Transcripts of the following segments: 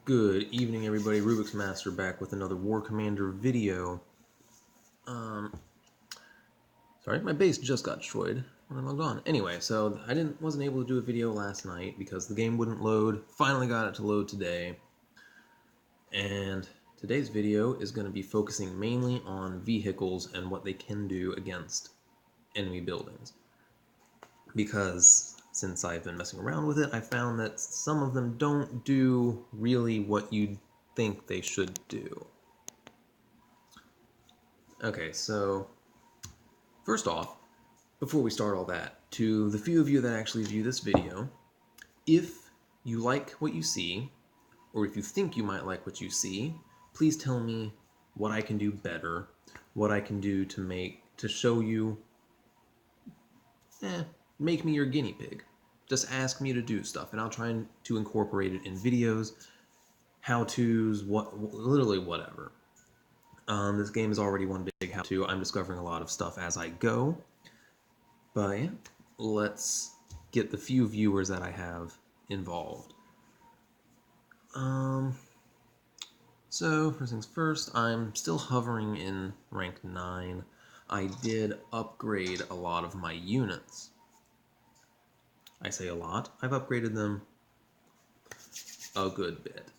Good evening, everybody. Rubik's Master back with another War Commander video. Sorry, my base just got destroyed when I logged on. Anyway, so I wasn't able to do a video last night because the game wouldn't load. Finally got it to load today. And today's video is going to be focusing mainly on vehicles and what they can do against enemy buildings. Because since I've been messing around with it, I found that some of them don't do really what you'd think they should do. Okay, so first off, before we start all that, to the few of you that actually view this video, if you like what you see, or if you think you might like what you see, please tell me what I can do better, what I can do to show you, make me your guinea pig. Just ask me to do stuff, and I'll try to incorporate it in videos, how-tos, literally whatever. This game is already one big how-to. I'm discovering a lot of stuff as I go. But yeah, let's get the few viewers that I have involved. So first things first, I'm still hovering in rank 9. I did upgrade a lot of my units. I say a lot. I've upgraded them a good bit.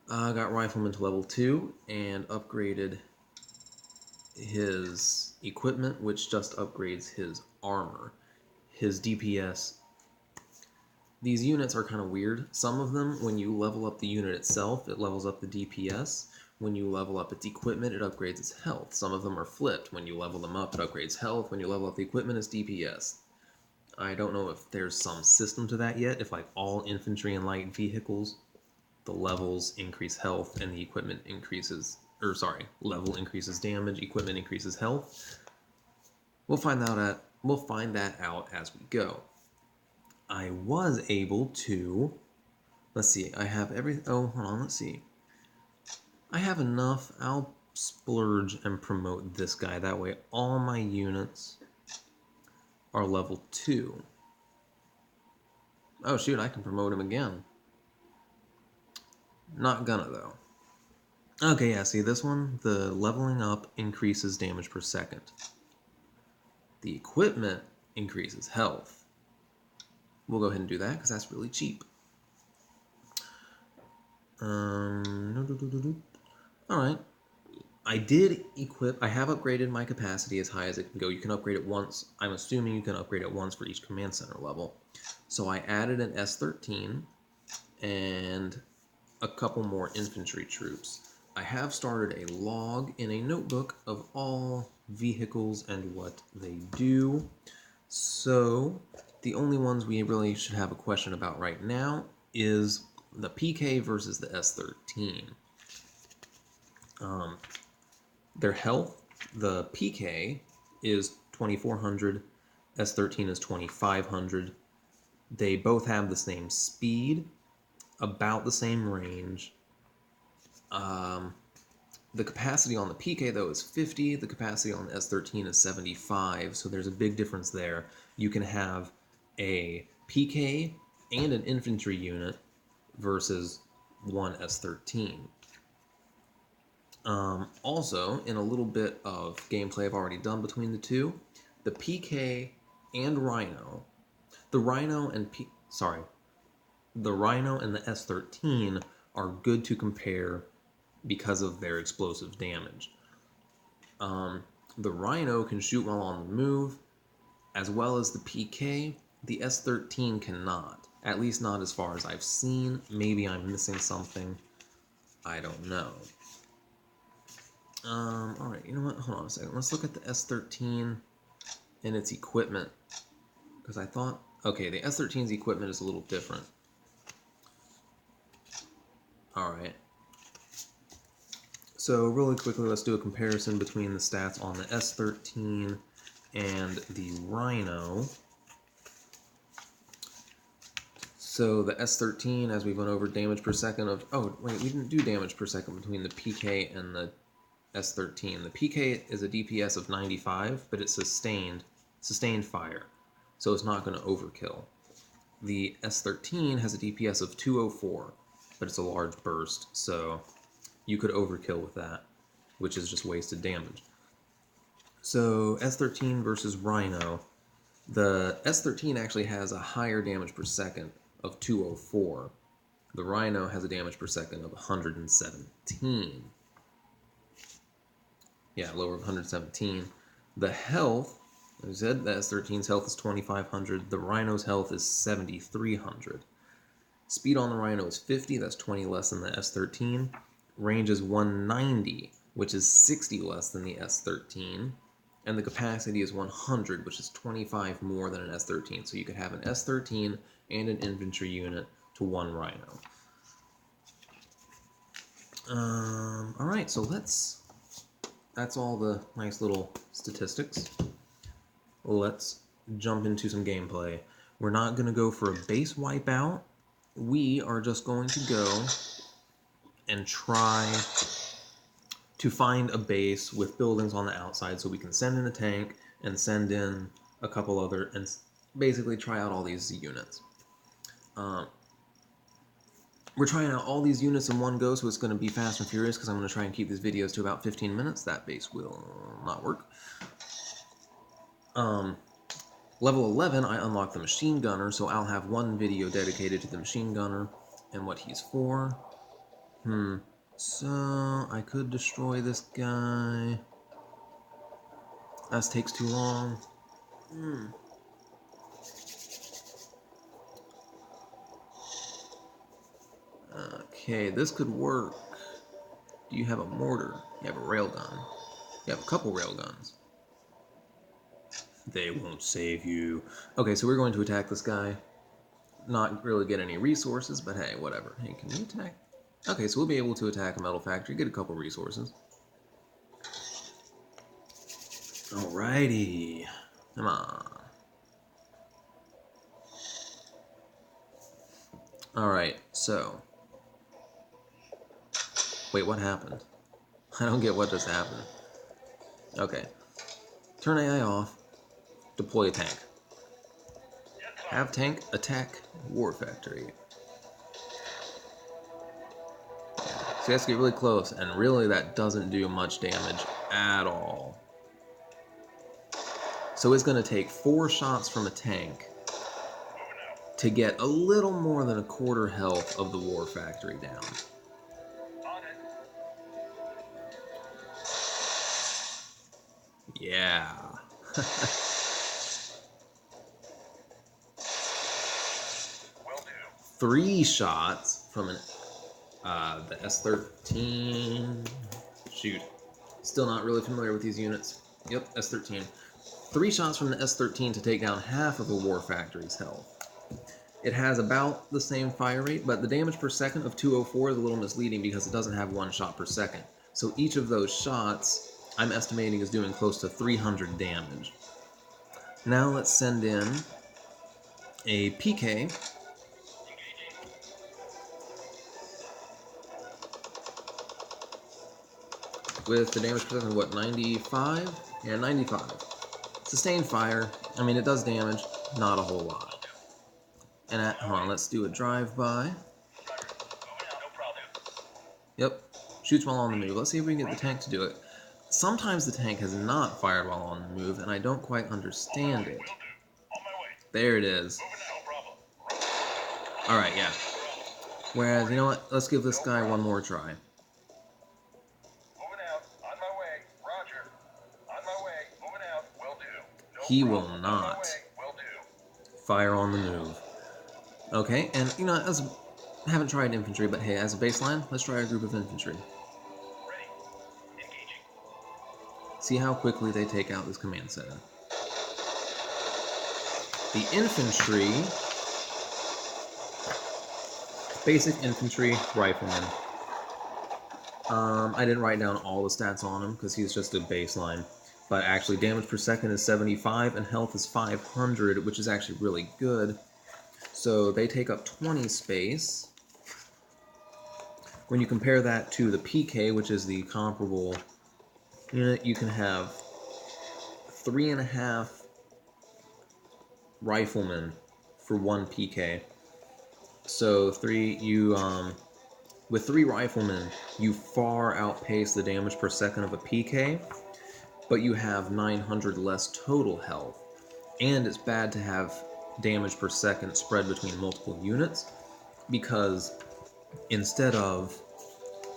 I got Rifleman to level 2 and upgraded his equipment, which just upgrades his armor. His DPS. These units are kind of weird. Some of them, when you level up the unit itself, it levels up the DPS. When you level up its equipment, it upgrades its health. Some of them are flipped. When you level them up, it upgrades health. When you level up the equipment, it's DPS. I don't know if there's some system to that yet, if like all infantry and light vehicles, the levels increase health and the equipment increases, level increases damage, equipment increases health. We'll find that out as we go. I was able to, let's see, I have everything, oh, hold on, let's see. I have enough, I'll splurge and promote this guy, that way all my units are level 2. Oh shoot, I can promote him again. Not gonna though. Okay, yeah, see this one, the leveling up increases damage per second. The equipment increases health. We'll go ahead and do that because that's really cheap. Alright. I have upgraded my capacity as high as it can go. You can upgrade it once. I'm assuming you can upgrade it once for each command center level. So I added an S13 and a couple more infantry troops. I have started a log in a notebook of all vehicles and what they do. So the only ones we really should have a question about right now is the PK versus the S13. Their health, the PK is 2400, S13 is 2500. They both have the same speed, about the same range. The capacity on the PK, though, is 50. The capacity on the S13 is 75, so there's a big difference there. You can have a PK and an infantry unit versus one S13. Also, in a little bit of gameplay I've already done between the two, the PK and Rhino, the Rhino and the S13 are good to compare because of their explosive damage. The Rhino can shoot while on the move, as well as the PK. The S13 cannot, at least not as far as I've seen. Maybe I'm missing something. I don't know. Alright, you know what? Hold on a second. Let's look at the S13 and its equipment. Because I thought, okay, the S13's equipment is a little different. Alright. So really quickly, let's do a comparison between the stats on the S13 and the Rhino. So the S13, as we went over, damage per second of... Oh, wait, we didn't do damage per second between the PK and the S13. The PK is a DPS of 95, but it's sustained fire, so it's not going to overkill. The S13 has a DPS of 204. but it's a large burst, so you could overkill with that, which is just wasted damage. So S13 versus Rhino. The S13 actually has a higher damage per second of 204. The Rhino has a damage per second of 117. Yeah, lower of 117. The health, as I said, the S13's health is 2,500. The Rhino's health is 7,300. Speed on the Rhino is 50, that's 20 less than the S13. Range is 190, which is 60 less than the S13. And the capacity is 100, which is 25 more than an S13. So you could have an S13 and an infantry unit to one Rhino. Alright, so that's all the nice little statistics. Let's jump into some gameplay. We're not going to go for a base wipeout. We are just going to go and try to find a base with buildings on the outside so we can send in a tank and send in a couple other, and basically try out all these units. We're trying out all these units in one go, so it's going to be fast and furious because I'm going to try and keep these videos to about 15 minutes. That base will not work. Level 11, I unlock the machine gunner, so I'll have one video dedicated to the machine gunner and what he's for. So I could destroy this guy. That takes too long. Okay, this could work. Do you have a mortar? You have a railgun. You have a couple railguns. They won't save you. Okay, so we're going to attack this guy. Not really get any resources, but hey, whatever. Hey, can you attack? Okay, so we'll be able to attack a metal factory, get a couple resources. Alrighty. Come on. Alright, so. Wait, what happened? I don't get what just happened. Okay. Turn AI off. Deploy a tank. Have tank attack war factory. So you have to get really close, and really that doesn't do much damage at all. So it's going to take 4 shots from a tank to get a little more than a quarter health of the war factory down. Yeah. 3 shots from an the S13. Shoot. Still not really familiar with these units. Yep, S13. 3 shots from the S13 to take down half of the war factory's health. It has about the same fire rate, but the damage per second of 204 is a little misleading because it doesn't have 1 shot per second. So each of those shots, I'm estimating, is doing close to 300 damage. Now let's send in a PK. With the damage per second, what, 95? Yeah, 95. Sustained fire. I mean, it does damage, not a whole lot. And hold on, let's do a drive-by. Yep, shoots while on the move. Let's see if we can get the tank to do it. Sometimes the tank has not fired while on the move, and I don't quite understand it. There it is. Alright, yeah. Whereas, you know what? Let's give this guy one more try. He will not fire on the move. Okay, and you know, I haven't tried infantry, but hey, as a baseline, let's try a group of infantry. See how quickly they take out this command center. The infantry, basic infantry rifleman. I didn't write down all the stats on him because he's just a baseline. But actually, damage per second is 75 and health is 500, which is actually really good. So they take up 20 space. When you compare that to the PK, which is the comparable unit, you can have 3.5 riflemen for 1 PK. So 3, you with 3 riflemen, you far outpace the damage per second of a PK, but you have 900 less total health. And it's bad to have damage per second spread between multiple units, because instead of...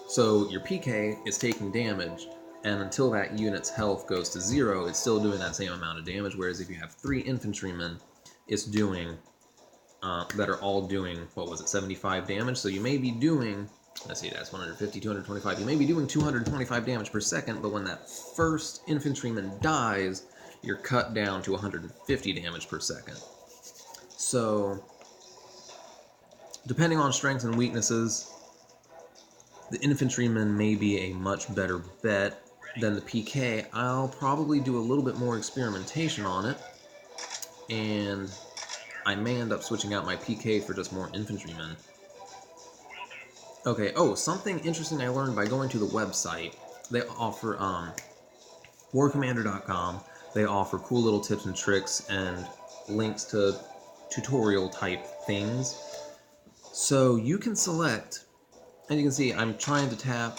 So your PK is taking damage, and until that unit's health goes to 0, it's still doing that same amount of damage, whereas if you have 3 infantrymen, it's doing... that are all doing, what was it, 75 damage? So you may be doing... Let's see, that's 150, 225. You may be doing 225 damage per second, but when that first infantryman dies, you're cut down to 150 damage per second. So, depending on strengths and weaknesses, the infantryman may be a much better bet than the PK. I'll probably do a little bit more experimentation on it, and I may end up switching out my PK for just more infantrymen. Okay, oh, something interesting I learned by going to the website. They offer, warcommander.com. They offer cool little tips and tricks and links to tutorial type things. So you can select, and you can see I'm trying to tap.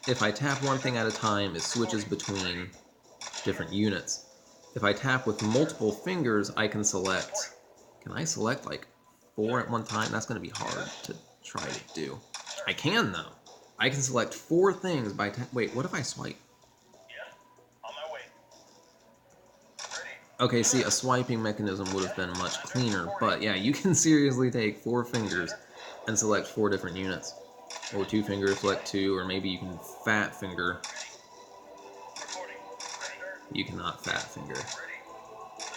If I tap one thing at a time, it switches between different units. If I tap with multiple fingers, I can select. Can I select like 4 at one time? That's going to be hard to try to do. I can though. I can select 4 things by wait, what if I swipe? Yeah, on my way. Ready. Okay, see, a swiping mechanism would have been much cleaner, but yeah, you can seriously take 4 fingers and select 4 different units. Or 2 fingers, select 2, or maybe you can fat finger. Reporting. Ready, sir. You cannot fat finger. Ready. Sir.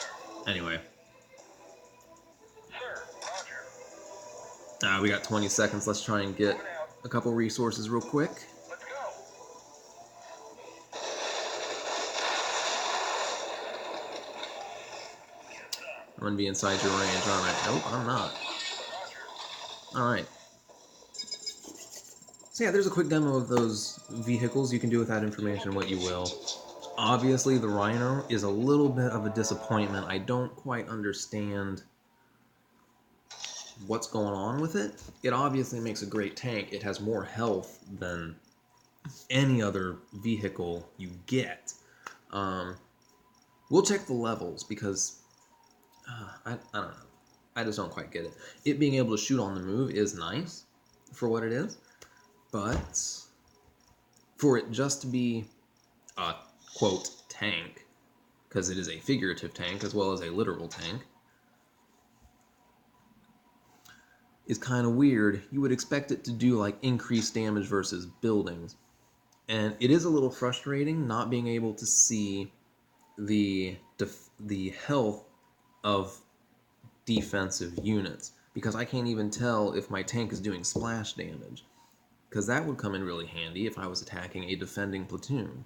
Anyway. Sir, Roger. We got 20 seconds. Let's try and get a couple resources real quick. Let's go. I'm going to be inside your range, aren't I? Nope, I'm not. Roger. Alright. So yeah, there's a quick demo of those vehicles. You can do with that information what you will. Obviously, the Rhino is a little bit of a disappointment. I don't quite understand what's going on with it. It obviously makes a great tank. It has more health than any other vehicle you get. We'll check the levels because I don't know. I just don't quite get it. It being able to shoot on the move is nice for what it is, but for it just to be a quote tank, because it is a figurative tank as well as a literal tank, is kind of weird. You would expect it to do like increased damage versus buildings. And it is a little frustrating not being able to see the health of defensive units, because I can't even tell if my tank is doing splash damage, because that would come in really handy if I was attacking a defending platoon.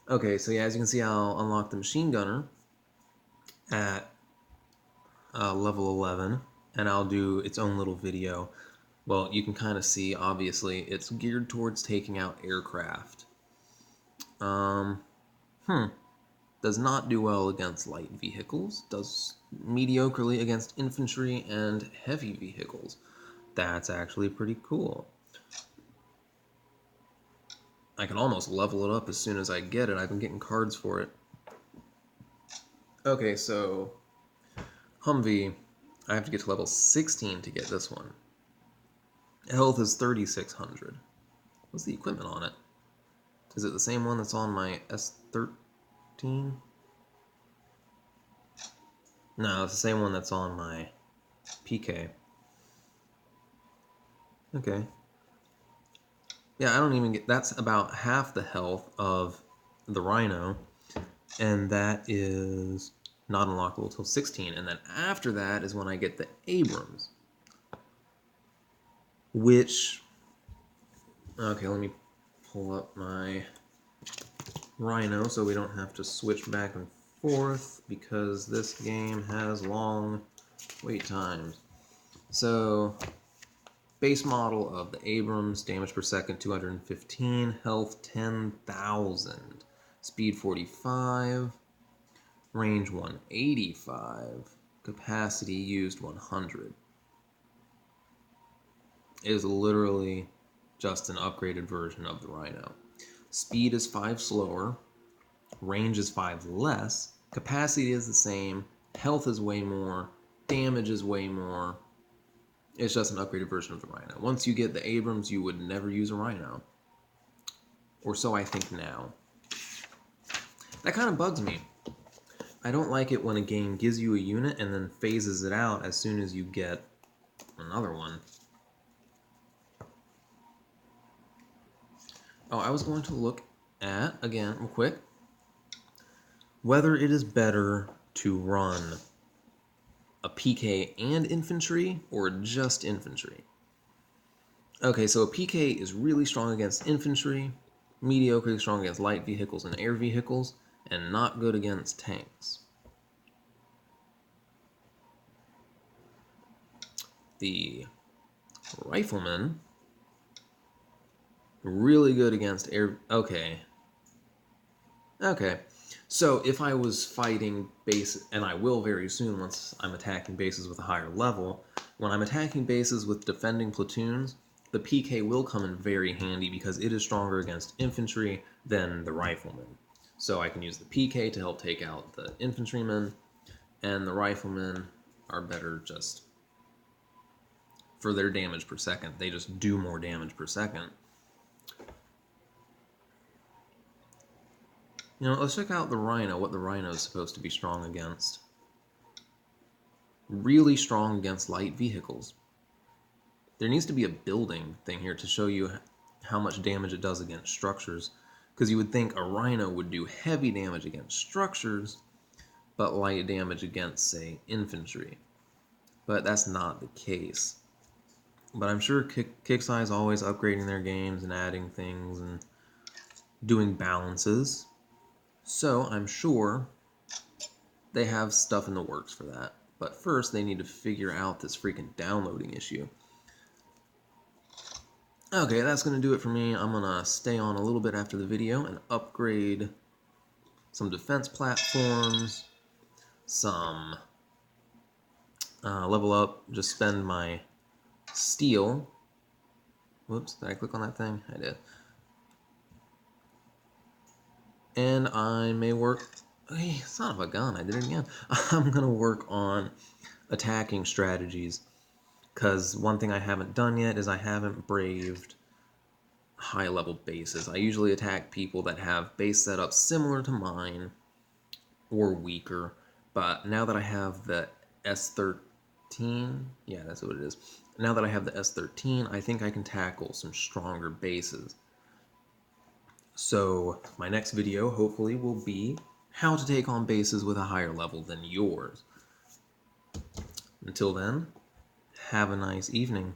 Okay, so yeah, as you can see, I'll unlock the machine gunner at level 11, and I'll do its own little video. Well, you can kind of see, obviously, it's geared towards taking out aircraft. Does not do well against light vehicles, does mediocrely against infantry and heavy vehicles. That's actually pretty cool. I can almost level it up as soon as I get it. I've been getting cards for it. Okay, so Humvee, I have to get to level 16 to get this one. Health is 3,600. What's the equipment on it? Is it the same one that's on my S13? No, it's the same one that's on my PK. Okay. Yeah, I don't even get... That's about half the health of the Rhino, and that is not unlockable until 16. And then after that is when I get the Abrams, which... Okay, let me pull up my Rhino so we don't have to switch back and forth, because this game has long wait times. So, base model of the Abrams, damage per second 215, health 10,000, speed 45, range 185, capacity used 100. It is literally just an upgraded version of the Rhino. Speed is 5 slower, range is 5 less, capacity is the same, health is way more, damage is way more. It's just an upgraded version of the Rhino. Once you get the Abrams, you would never use a Rhino. Or so I think now. That kind of bugs me. I don't like it when a game gives you a unit and then phases it out as soon as you get another one. Oh, I was going to look at, again, real quick, whether it is better to run a PK and infantry or just infantry. Okay, so a PK is really strong against infantry, mediocrely strong against light vehicles and air vehicles, and not good against tanks. The rifleman, really good against air... Okay. So if I was fighting base, and I will very soon once I'm attacking bases with a higher level, when I'm attacking bases with defending platoons, the PK will come in very handy because it is stronger against infantry than the rifleman. So I can use the PK to help take out the infantrymen, and the riflemen are better just for their damage per second. They just do more damage per second. You know, let's check out the Rhino, what the Rhino is supposed to be strong against. Really strong against light vehicles. There needs to be a building thing here to show you how much damage it does against structures, because you would think a Rhino would do heavy damage against structures, but light damage against, say, infantry. But that's not the case. But I'm sure Kixeye is always upgrading their games and adding things and doing balances. So I'm sure they have stuff in the works for that. But first, they need to figure out this freaking downloading issue. Okay, that's going to do it for me. I'm going to stay on a little bit after the video and upgrade some defense platforms, some level up, just spend my steel. Whoops, did I click on that thing? I did. And I may work... Hey, son of a gun, I did it again. I'm going to work on attacking strategies, because one thing I haven't done yet is I haven't braved high-level bases. I usually attack people that have base setups similar to mine, or weaker, but now that I have the S13, yeah, that's what it is. Now that I have the S13, I think I can tackle some stronger bases. So my next video hopefully will be how to take on bases with a higher level than yours. Until then, have a nice evening.